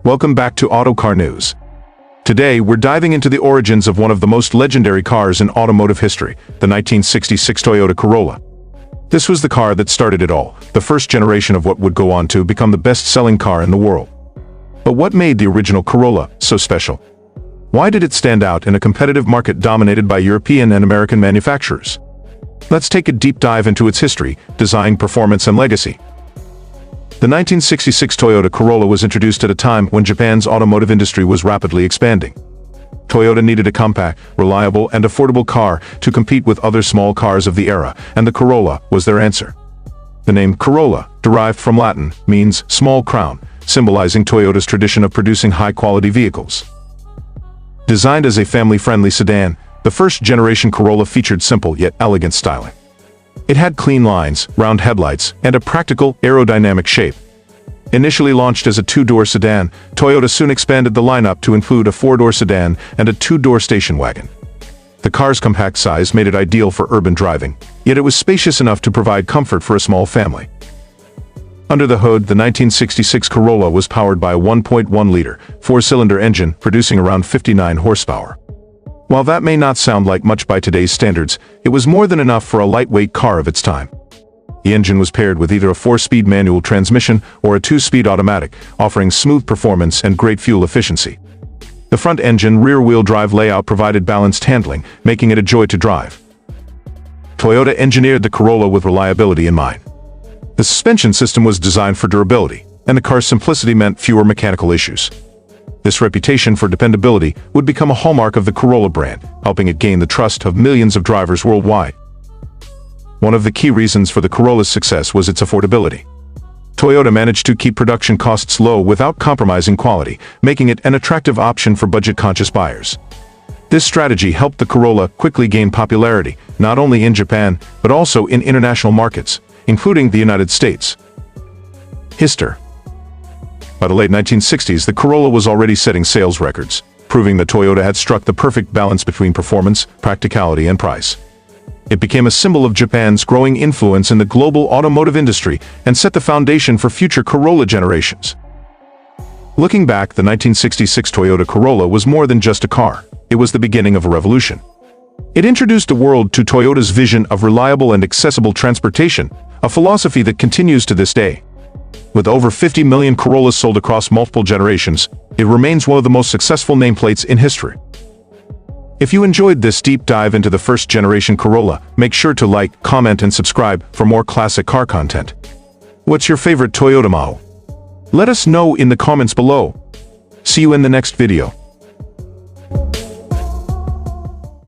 Welcome back to Auto Car News. Today, we're diving into the origins of one of the most legendary cars in automotive history, the 1966 Toyota Corolla. This was the car that started it all, the first generation of what would go on to become the best-selling car in the world. But what made the original Corolla so special? Why did it stand out in a competitive market dominated by European and American manufacturers? Let's take a deep dive into its history, design, performance, and legacy. The 1966 Toyota Corolla was introduced at a time when Japan's automotive industry was rapidly expanding. Toyota needed a compact, reliable, and affordable car to compete with other small cars of the era, and the Corolla was their answer. The name Corolla, derived from Latin, means small crown, symbolizing Toyota's tradition of producing high-quality vehicles. Designed as a family-friendly sedan, the first-generation Corolla featured simple yet elegant styling. It had clean lines, round headlights, and a practical, aerodynamic shape. Initially launched as a two-door sedan, Toyota soon expanded the lineup to include a four-door sedan and a two-door station wagon. The car's compact size made it ideal for urban driving, yet it was spacious enough to provide comfort for a small family. Under the hood, the 1966 Corolla was powered by a 1.1-liter, four-cylinder engine producing around 59 horsepower. While that may not sound like much by today's standards, it was more than enough for a lightweight car of its time. The engine was paired with either a four-speed manual transmission or a two-speed automatic, offering smooth performance and great fuel efficiency. The front-engine rear-wheel drive layout provided balanced handling, making it a joy to drive. Toyota engineered the Corolla with reliability in mind. The suspension system was designed for durability, and the car's simplicity meant fewer mechanical issues. This reputation for dependability would become a hallmark of the Corolla brand, helping it gain the trust of millions of drivers worldwide. One of the key reasons for the Corolla's success was its affordability. Toyota managed to keep production costs low without compromising quality, making it an attractive option for budget-conscious buyers. This strategy helped the Corolla quickly gain popularity, not only in Japan, but also in international markets, including the United States. History. By the late 1960s, the Corolla was already setting sales records, proving that Toyota had struck the perfect balance between performance, practicality, and price. It became a symbol of Japan's growing influence in the global automotive industry and set the foundation for future Corolla generations. Looking back, the 1966 Toyota Corolla was more than just a car. It was the beginning of a revolution. It introduced the world to Toyota's vision of reliable and accessible transportation, a philosophy that continues to this day. With over 50 million Corollas sold across multiple generations, it remains one of the most successful nameplates in history. If you enjoyed this deep dive into the first-generation Corolla, make sure to like, comment, and subscribe for more classic car content. What's your favorite Toyota model? Let us know in the comments below. See you in the next video.